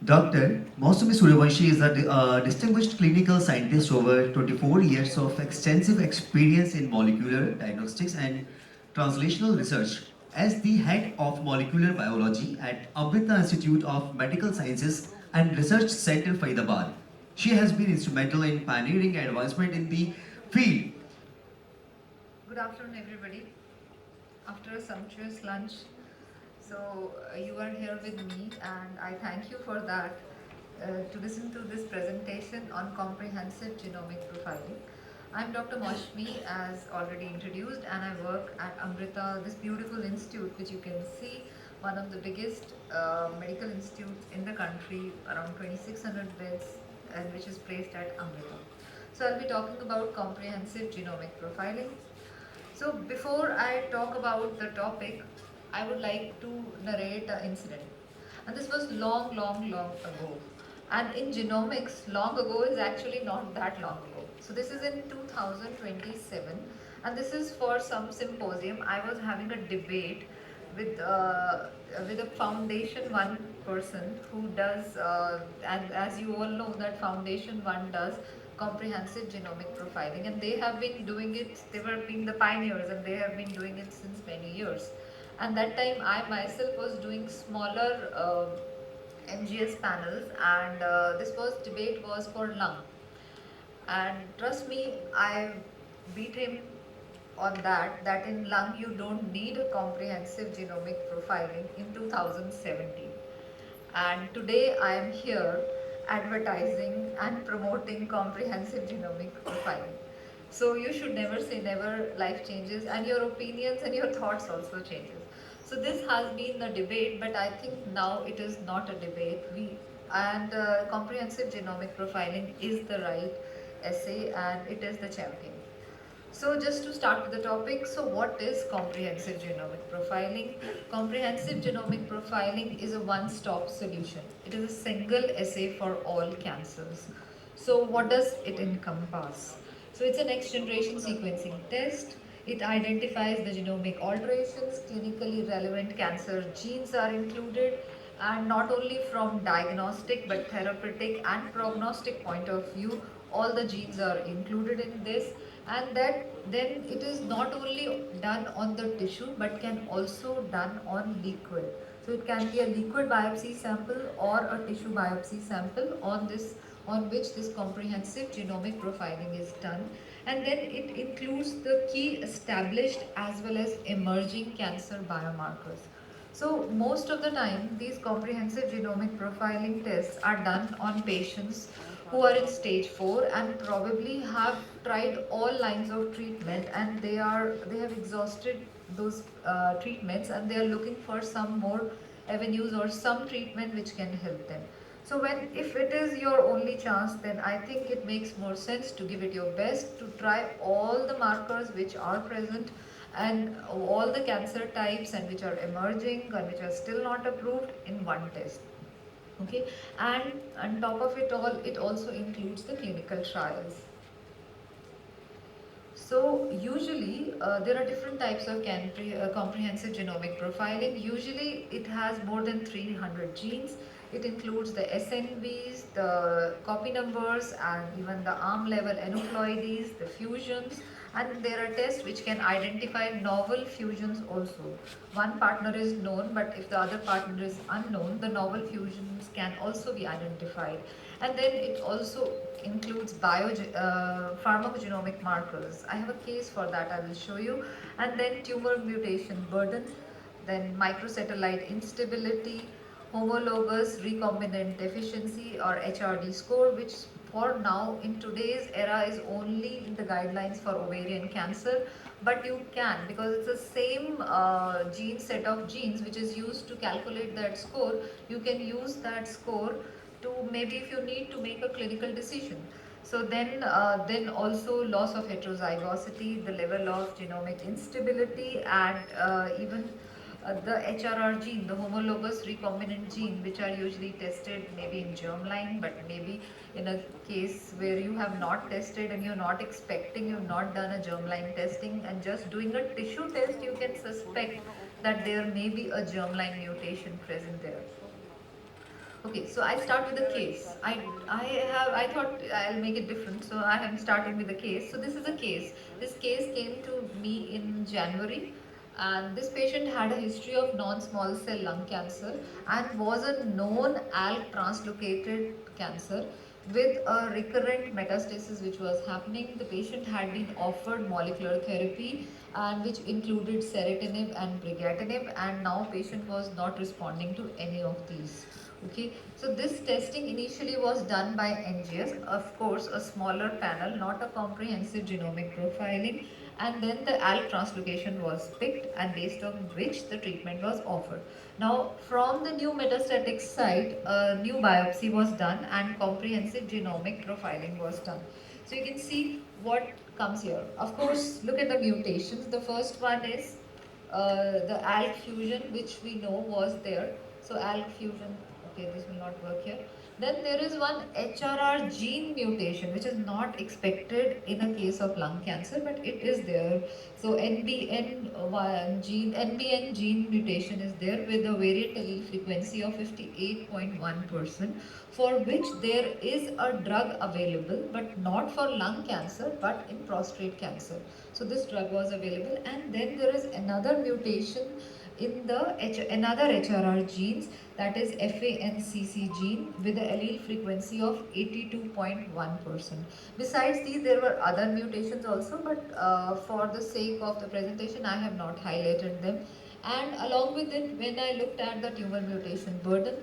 Dr. Mausami Suryavanshi is a distinguished clinical scientist over 24 years of extensive experience in molecular diagnostics and translational research. As the head of molecular biology at Amrita Institute of Medical Sciences and Research Center, Faridabad, she has been instrumental in pioneering advancement in the field. Good afternoon, everybody. After a sumptuous lunch, you are here with me, and I thank you for that to listen to this presentation on comprehensive genomic profiling. I'm Dr. Moshmi, as already introduced, and I work at Amrita, this beautiful institute, which you can see, one of the biggest medical institutes in the country, around 2,600 beds, and which is placed at Amrita. So I'll be talking about comprehensive genomic profiling. So before I talk about the topic, I would like to narrate an incident. And this was long, long, long ago. And in genomics, long ago is actually not that long ago. So this is in 2027, and this is for some symposium. I was having a debate with a foundation one person who does, and as you all know, that foundation one does comprehensive genomic profiling, and they have been doing it. They were being the pioneers, and they have been doing it since many years. And that time, I myself was doing smaller MGS panels, and this was debate was for lung. And trust me, I beat him on that in lung you don't need a comprehensive genomic profiling in 2017. And today I am here advertising and promoting comprehensive genomic profiling. So you should never say never. Life changes, and your opinions and your thoughts also changes. So this has been a debate, but I think now it is not a debate. Comprehensive genomic profiling is the right essay, and it is the champion. So just to start with the topic, so what is comprehensive genomic profiling? Comprehensive genomic profiling is a one-stop solution. It is a single assay for all cancers. So what does it encompass? So it's a next generation sequencing test. It identifies the genomic alterations, clinically relevant cancer genes are included, and not only from diagnostic but therapeutic and prognostic point of view, all the genes are included in this. And that then it is not only done on the tissue but can also done on liquid. So it can be a liquid biopsy sample or a tissue biopsy sample on which this comprehensive genomic profiling is done. And then it includes the key established as well as emerging cancer biomarkers. So most of the time, these comprehensive genomic profiling tests are done on patients who are in stage 4 and probably have tried all lines of treatment, and they have exhausted those treatments, and they are looking for some more avenues or some treatment which can help them. So when if it is your only chance, then I think it makes more sense to give it your best, to try all the markers which are present and all the cancer types and which are emerging and which are still not approved in one test. Okay, and on top of it all, it also includes the clinical trials. So usually there are different types of comprehensive genomic profiling. Usually it has more than 300 genes. It includes the SNVs, the copy numbers, and even the arm level aneuploidies, the fusions, and there are tests which can identify novel fusions also. One partner is known, but if the other partner is unknown, the novel fusions can also be identified. And then it also includes pharmacogenomic markers. I have a case for that, I will show you. And then tumor mutation burden, then microsatellite instability, homologous recombinant deficiency or HRD score, which for now in today's era is only in the guidelines for ovarian cancer, but you can, because it's the same gene set of genes which is used to calculate that score, you can use that score to maybe if you need to make a clinical decision. So then also loss of heterozygosity, the level of genomic instability, and even the HRR gene, the homologous recombinant gene, which are usually tested maybe in germline, but maybe in a case where you have not tested and you're not expecting, you've not done a germline testing and just doing a tissue test, you can suspect that there may be a germline mutation present there. Okay, so I start with the case. I thought I'll make it different, so I am starting with the case. So this is a case. This case came to me in January, and this patient had a history of non-small cell lung cancer and was a known ALK translocated cancer with a recurrent metastasis which was happening. The patient had been offered molecular therapy and which included ceritinib and brigatinib, and now patient was not responding to any of these. Okay, so this testing initially was done by NGS, of course a smaller panel, not a comprehensive genomic profiling, and then the ALK translocation was picked and based on which the treatment was offered. Now from the new metastatic site, a new biopsy was done and comprehensive genomic profiling was done. So you can see what comes here. Of course, look at the mutations. The first one is the ALK fusion, which we know was there. So ALK fusion, okay, this will not work here. Then there is one HRR gene mutation, which is not expected in a case of lung cancer, but it is there. So NBN gene mutation is there with a variant allele frequency of 58.1%, for which there is a drug available, but not for lung cancer, but in prostate cancer. So this drug was available, and then there is another mutation in another HRR genes, that is FANCC gene with the allele frequency of 82.1%. Besides these, there were other mutations also, but for the sake of the presentation, I have not highlighted them. And along with it, when I looked at the tumor mutation burden,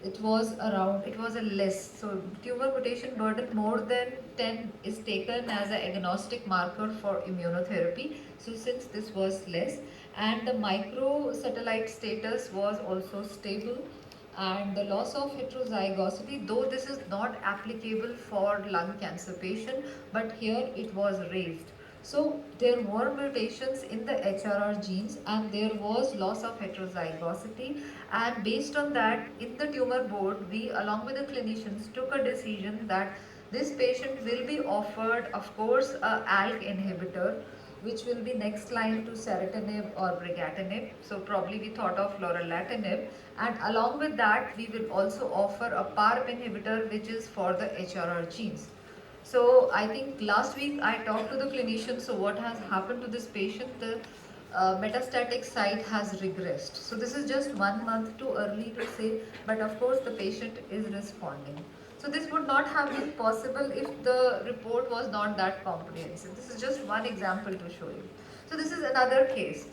it was a less. So tumor mutation burden more than 10 is taken as an agnostic marker for immunotherapy. So since this was less, and the microsatellite status was also stable, and the loss of heterozygosity, though this is not applicable for lung cancer patient, but here it was raised. So there were mutations in the HRR genes and there was loss of heterozygosity, and based on that, in the tumor board, we along with the clinicians took a decision that this patient will be offered, of course, a ALK inhibitor, which will be next line to ceritinib or brigatinib. So probably we thought of lorlatinib, and along with that we will also offer a PARP inhibitor, which is for the HRR genes. So I think last week I talked to the clinician. So what has happened to this patient? The metastatic site has regressed. So this is just 1 month too early to say, but of course the patient is responding. So this would not have been possible if the report was not that comprehensive. This is just one example to show you. So this is another case.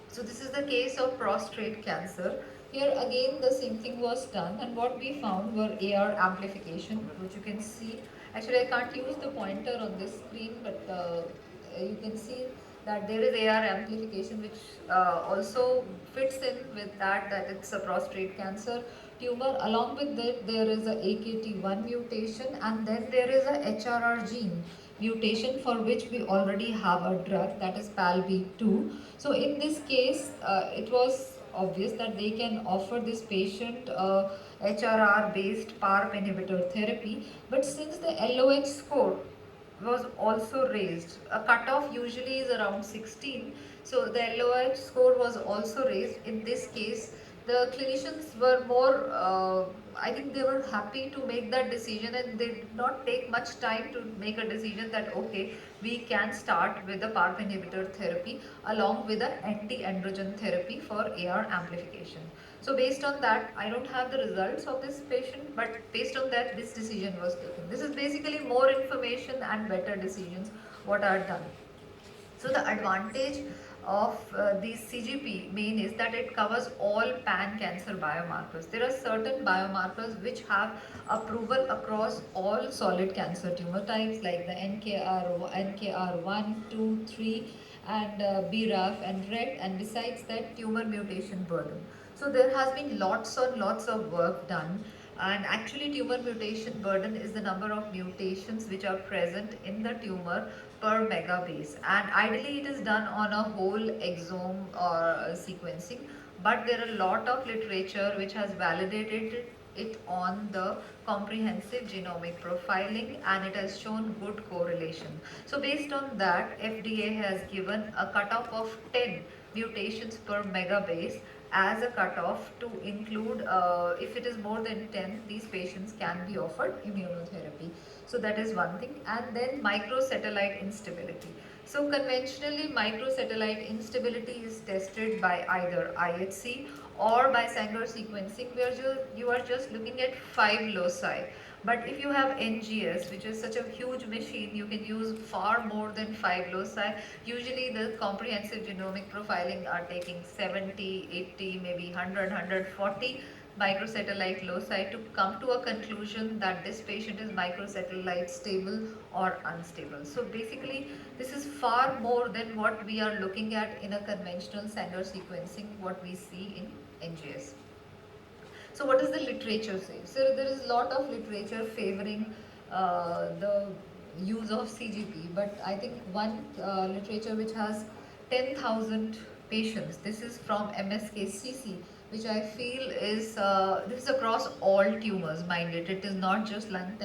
So this is the case of prostate cancer. Here again the same thing was done, and what we found were AR amplification, which you can see. Actually I can't use the pointer on this screen, but you can see that there is AR amplification, which also fits in with that it's a prostate cancer tumor. Along with that, there is a AKT1 mutation, and then there is a HRR gene mutation for which we already have a drug, that is PALB2. So in this case, it was obvious that they can offer this patient HRR based PARP inhibitor therapy, but since the LOH score was also raised. A cutoff usually is around 16. So the LOH score was also raised. In this case, the clinicians were more, I think they were happy to make that decision, and they did not take much time to make a decision that okay, we can start with the PARP inhibitor therapy along with the anti-androgen therapy for AR amplification. So based on that, I don't have the results of this patient, but based on that, this decision was taken. This is basically more information and better decisions what are done. So the advantage of the CGP main is that it covers all pan-cancer biomarkers. There are certain biomarkers which have approval across all solid cancer tumor types, like the NKR1, 2, 3, and BRAF and RET, and besides that, tumor mutation burden. So there has been lots and lots of work done, and actually tumor mutation burden is the number of mutations which are present in the tumor per megabase, and ideally it is done on a whole exome or sequencing, but there are a lot of literature which has validated it on the comprehensive genomic profiling, and it has shown good correlation. So based on that, FDA has given a cutoff of 10 mutations per megabase as a cutoff to include, if it is more than 10, these patients can be offered immunotherapy. So that is one thing. And then microsatellite instability. So conventionally, microsatellite instability is tested by either IHC or by Sanger sequencing, where you are just looking at 5 loci. But if you have NGS, which is such a huge machine, you can use far more than 5 loci. Usually the comprehensive genomic profiling are taking 70, 80, maybe 100, 140 microsatellite loci to come to a conclusion that this patient is microsatellite stable or unstable. So basically, this is far more than what we are looking at in a conventional Sanger sequencing, what we see in NGS. So what does the literature say? So there is a lot of literature favoring the use of CGP, but I think one literature which has 10,000 patients, this is from MSKCC, which I feel is, this is across all tumors, mind it is not just lung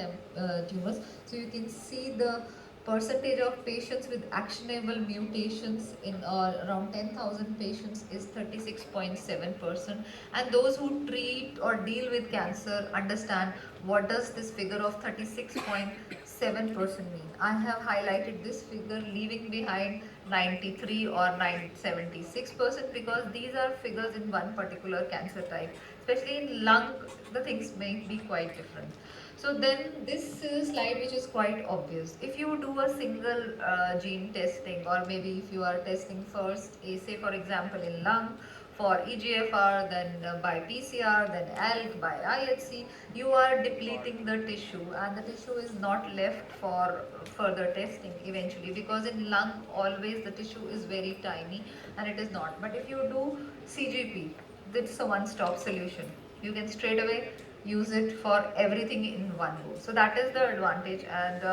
tumors. So you can see the percentage of patients with actionable mutations in around 10,000 patients is 36.7%, and those who treat or deal with cancer understand what does this figure of 36.7% mean. I have highlighted this figure leaving behind 93 or 76% because these are figures in one particular cancer type. Especially in lung, the things may be quite different. So then this is a slide which is quite obvious. If you do a single gene testing, or maybe if you are testing first, say for example in lung for EGFR, then by PCR, then ALK, by IHC, you are depleting the tissue, and the tissue is not left for further testing eventually, because in lung always the tissue is very tiny and it is not. But if you do CGP, it's a one-stop solution. You can straight away use it for everything in one go. So that is the advantage, and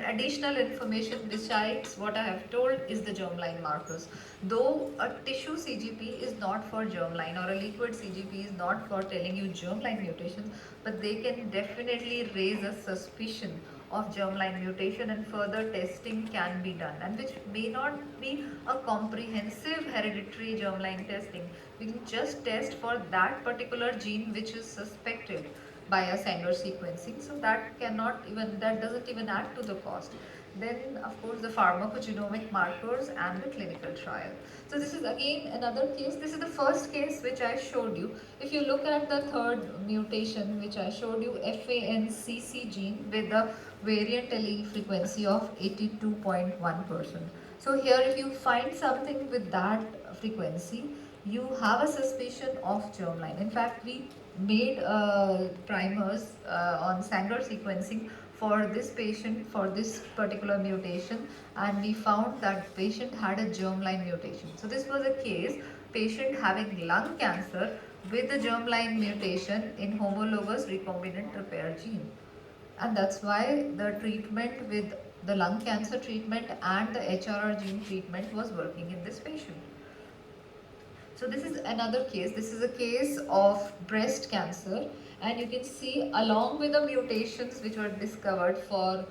additional information besides what I have told is the germline markers. Though a tissue CGP is not for germline, or a liquid CGP is not for telling you germline mutations, but they can definitely raise a suspicion of germline mutation, and further testing can be done, and which may not be a comprehensive hereditary germline testing. We can just test for that particular gene which is suspected by a Sanger sequencing, so that doesn't even add to the cost. Then of course the pharmacogenomic markers and the clinical trial. So this is again another case. This is the first case which I showed you. If you look at the third mutation which I showed you, FANCC gene with the variant allele frequency of 82.1%. So here if you find something with that frequency, you have a suspicion of germline. In fact, we made primers on Sanger sequencing for this patient for this particular mutation, and we found that patient had a germline mutation. So this was a case, patient having lung cancer with a germline mutation in homologous recombinant repair gene. And that's why the treatment with the lung cancer treatment and the HRR gene treatment was working in this patient. So this is another case. This is a case of breast cancer, and you can see along with the mutations which were discovered for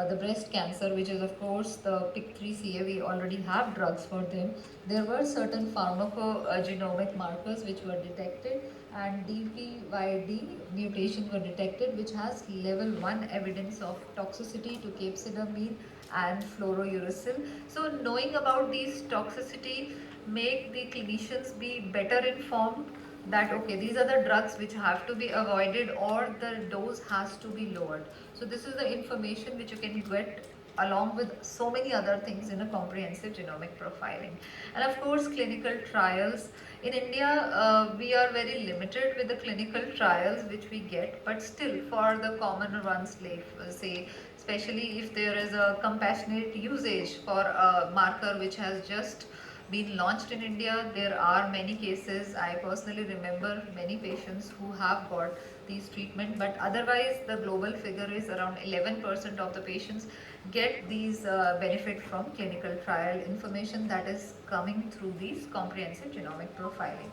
the breast cancer, which is of course the PIK3CA, we already have drugs for them. There were certain pharmacogenomic markers which were detected, and DPYD mutations were detected, which has level 1 evidence of toxicity to capecitabine and fluorouracil. So knowing about these toxicity make the clinicians be better informed that okay, these are the drugs which have to be avoided, or the dose has to be lowered. So this is the information which you can get along with so many other things in a comprehensive genomic profiling. And of course clinical trials. In India, we are very limited with the clinical trials which we get, but still for the common ones, like say especially if there is a compassionate usage for a marker which has just been launched in India, there are many cases. I personally remember many patients who have got these treatment, but otherwise the global figure is around 11% of the patients get these benefit from clinical trial information that is coming through these comprehensive genomic profiling.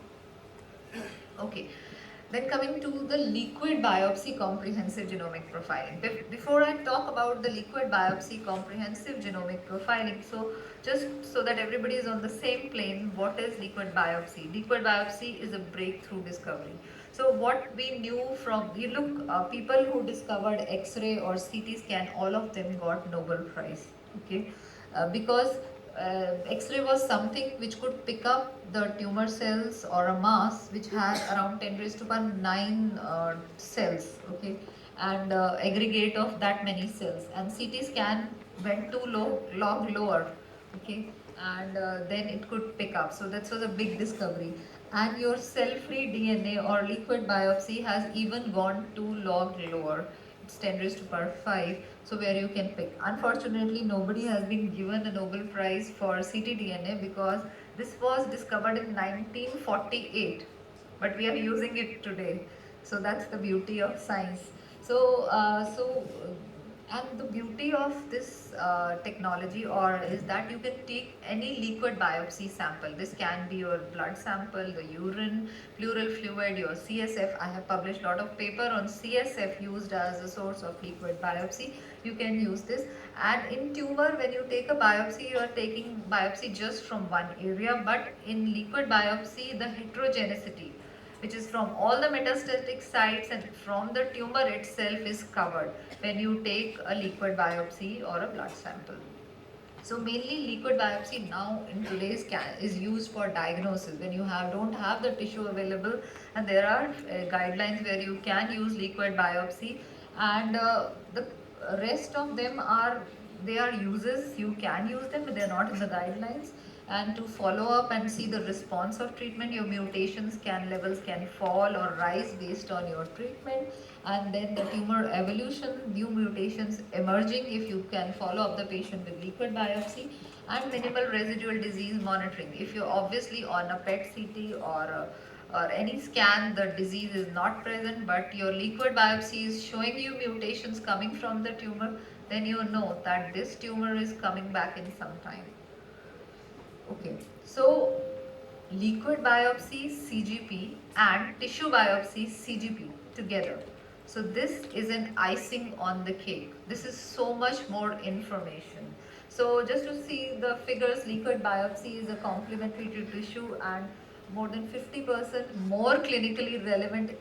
Okay. Then coming to the liquid biopsy comprehensive genomic profiling. Before I talk about the liquid biopsy comprehensive genomic profiling, so just so that everybody is on the same plane, what is liquid biopsy? Liquid biopsy is a breakthrough discovery. So what we knew from, you look, people who discovered X-ray or CT scan, all of them got Nobel Prize, okay? Because X-ray was something which could pick up the tumor cells or a mass which has around 10 raised to power 9 cells, okay, and aggregate of that many cells. And CT scan went to log lower, okay, and then it could pick up. So that was a big discovery. And your cell-free DNA or liquid biopsy has even gone to log lower. It's 10 raised to power 5, so where you can pick. Unfortunately, nobody has been given a Nobel Prize for ctDNA because this was discovered in 1948, but we are using it today. So that's the beauty of science. And the beauty of this technology or is that you can take any liquid biopsy sample. This can be your blood sample, the urine, pleural fluid, your CSF. I have published a lot of paper on CSF used as a source of liquid biopsy. You can use this. And in tumor, when you take a biopsy, you are taking biopsy just from one area, but in liquid biopsy, the heterogeneity, which is from all the metastatic sites and from the tumor itself, is covered when you take a liquid biopsy or a blood sample. So mainly liquid biopsy now in today's is used for diagnosis when you don't have the tissue available, and there are guidelines where you can use liquid biopsy, and the rest of them are, they are uses, you can use them but they are not in the guidelines. And to follow up and see the response of treatment, your mutations levels can fall or rise based on your treatment, and then the tumor evolution, new mutations emerging if you can follow up the patient with liquid biopsy, and minimal residual disease monitoring. If you're obviously on a PET CT or any scan, the disease is not present, but your liquid biopsy is showing you mutations coming from the tumor, then you know that this tumor is coming back in some time. Okay, so liquid biopsy CGP and tissue biopsy CGP together. So this is an icing on the cake. This is so much more information. So just to see the figures, liquid biopsy is a complementary to tissue and more than 50% more clinically relevant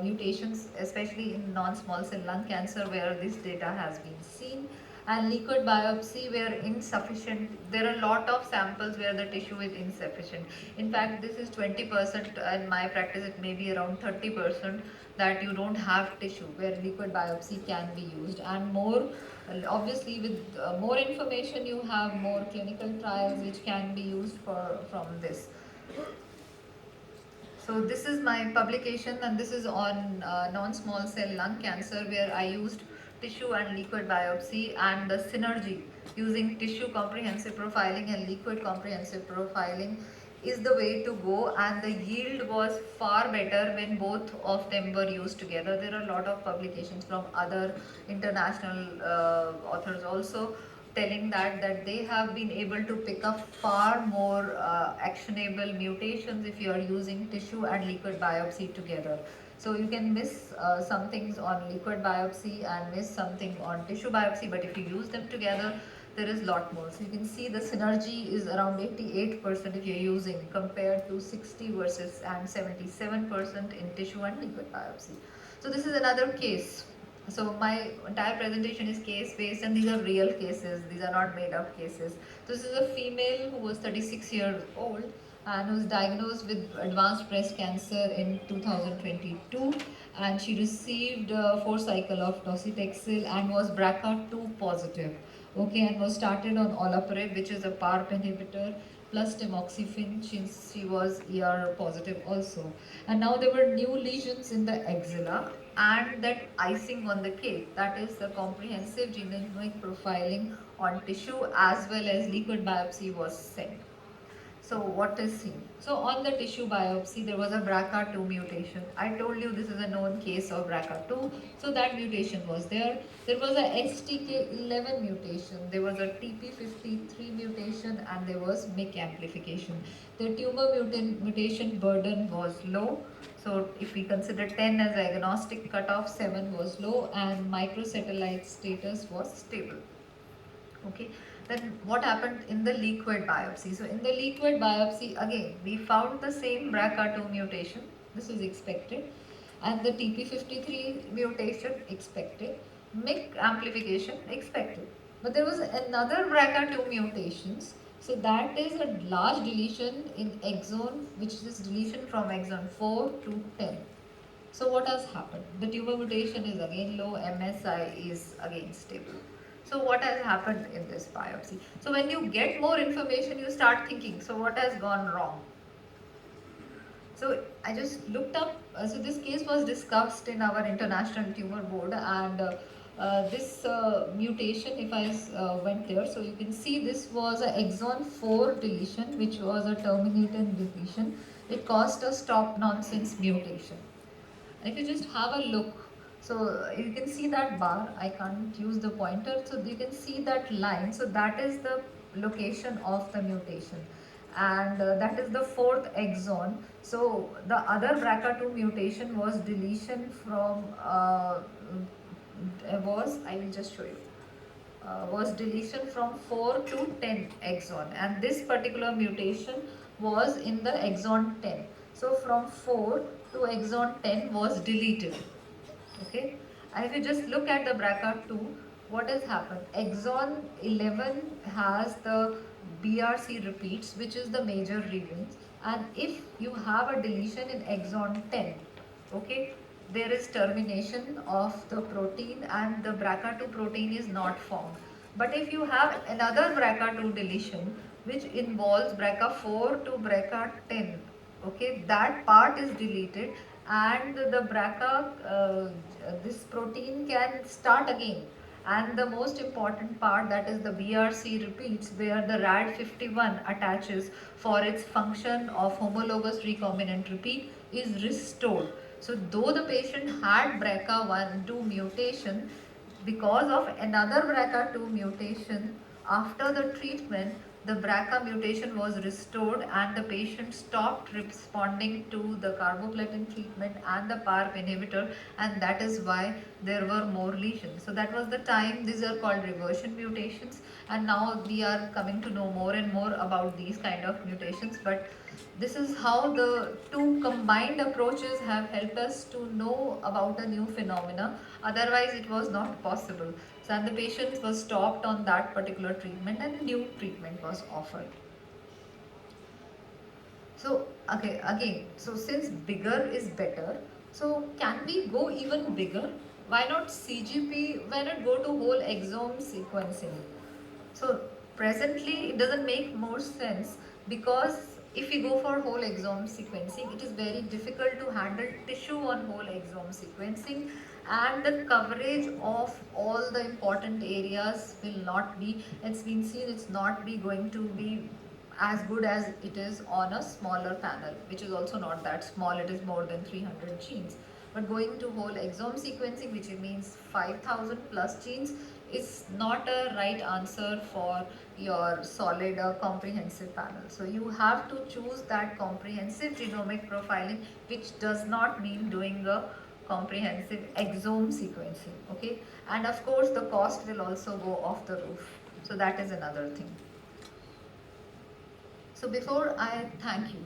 mutations, especially in non-small cell lung cancer where this data has been seen. And liquid biopsy where insufficient, there are a lot of samples where the tissue is insufficient. In fact, this is 20%, in my practice it may be around 30% that you don't have tissue where liquid biopsy can be used. And more, obviously with more information you have more clinical trials which can be used from this. So this is my publication, and this is on non-small cell lung cancer where I used tissue and liquid biopsy, and the synergy using tissue comprehensive profiling and liquid comprehensive profiling is the way to go, and the yield was far better when both of them were used together. There are a lot of publications from other international authors also telling that they have been able to pick up far more actionable mutations if you are using tissue and liquid biopsy together. So you can miss some things on liquid biopsy and miss something on tissue biopsy, but if you use them together, there is a lot more. So you can see the synergy is around 88% if you're using compared to 60 versus and 77% in tissue and liquid biopsy. So this is another case. So my entire presentation is case based, and these are real cases, these are not made up cases. This is a female who was 36 years old and was diagnosed with advanced breast cancer in 2022, and she received 4 cycle of docetaxel and was BRCA2 positive, okay, and was started on olaparib, which is a PARP inhibitor, plus tamoxifen since she was ER positive also. And now there were new lesions in the axilla, and that icing on the cake, that is the comprehensive genomic profiling on tissue as well as liquid biopsy was sent. So what is seen? So on the tissue biopsy, there was a BRCA2 mutation. I told you this is a known case of BRCA2. So that mutation was there. There was a STK11 mutation. There was a TP53 mutation, and there was MYC amplification. The tumor mutation burden was low. So if we consider 10 as agnostic cutoff, 7 was low, and microsatellite status was stable. Okay, then what happened in the liquid biopsy? So in the liquid biopsy, again we found the same BRCA2 mutation, this is expected, and the TP53 mutation expected, MYC amplification expected. But there was another BRCA2 mutations, so that is a large deletion in exon, which is deletion from exon 4 to 10. So what has happened? The tumor mutation is again low, MSI is again stable. So what has happened in this biopsy? So when you get more information, you start thinking, so what has gone wrong? So I just looked up, so this case was discussed in our International Tumor Board, and this mutation, if I went there, so you can see this was an exon 4 deletion, which was a terminated deletion. It caused a stop nonsense mutation. And if you just have a look, so you can see that bar, I can't use the pointer, so you can see that line, so that is the location of the mutation, and that is the fourth exon. So the other BRCA2 mutation was deletion from, I will just show you, was deletion from 4 to 10 exon, and this particular mutation was in the exon 10. So from 4 to exon 10 was deleted. Okay, and if you just look at the BRCA2, what has happened? Exon 11 has the BRC repeats, which is the major region, and if you have a deletion in exon 10, okay, there is termination of the protein and the BRCA2 protein is not formed. But if you have another BRCA2 deletion which involves BRCA4 to BRCA10, okay, that part is deleted, and the BRCA, this protein can start again. And the most important part, that is the BRC repeats, where the RAD51 attaches for its function of homologous recombinant repeat, is restored. So though the patient had BRCA1-2 mutation, because of another BRCA2 mutation, after the treatment, the BRCA mutation was restored and the patient stopped responding to the carboplatin treatment and the PARP inhibitor, and that is why there were more lesions. So that was the time. These are called reversion mutations, and now we are coming to know more and more about these kind of mutations. But this is how the two combined approaches have helped us to know about a new phenomena. Otherwise, it was not possible. So, and the patient was stopped on that particular treatment and new treatment was offered. So, okay, again, so since bigger is better, so can we go even bigger? Why not CGP? Why not go to whole exome sequencing? So presently it doesn't make more sense, because if we go for whole exome sequencing, it is very difficult to handle tissue on whole exome sequencing, and the coverage of all the important areas will not be, it's been seen, it's not be going to be as good as it is on a smaller panel, which is also not that small, it is more than 300 genes. But going to whole exome sequencing, which means 5,000 plus genes, is not a right answer for your solid or comprehensive panel. So you have to choose that comprehensive genomic profiling, which does not mean doing a comprehensive exome sequencing. Okay, and of course the cost will also go off the roof. So that is another thing. So before I thank you,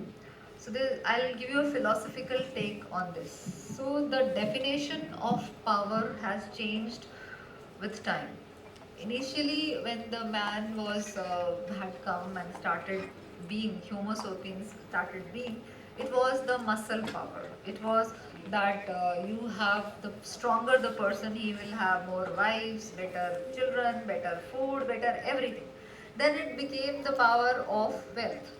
so I'll give you a philosophical take on this. So the definition of power has changed with time. Initially, when the man was had come and started being, Homo sapiens started being, it was the muscle power. It was that you have, the stronger the person, he will have more wives, better children, better food, better everything. Then it became the power of wealth.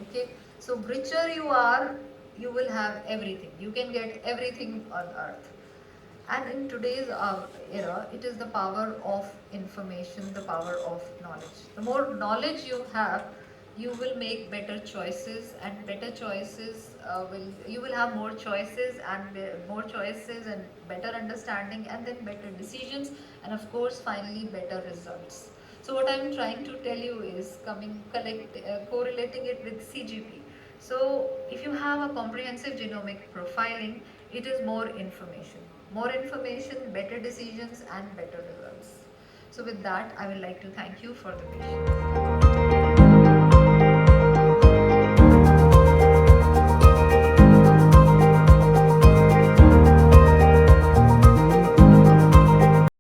Okay, so richer you are, you will have everything. You can get everything on earth. And in today's era, it is the power of information, the power of knowledge. The more knowledge you have, you will make better choices, and better choices you will have more choices, and more choices and better understanding, and then better decisions, and of course finally better results. So what I'm trying to tell you is correlating it with CGP. So if you have a comprehensive genomic profiling, it is more information. More information, better decisions and better results. So with that, I would like to thank you for the patience.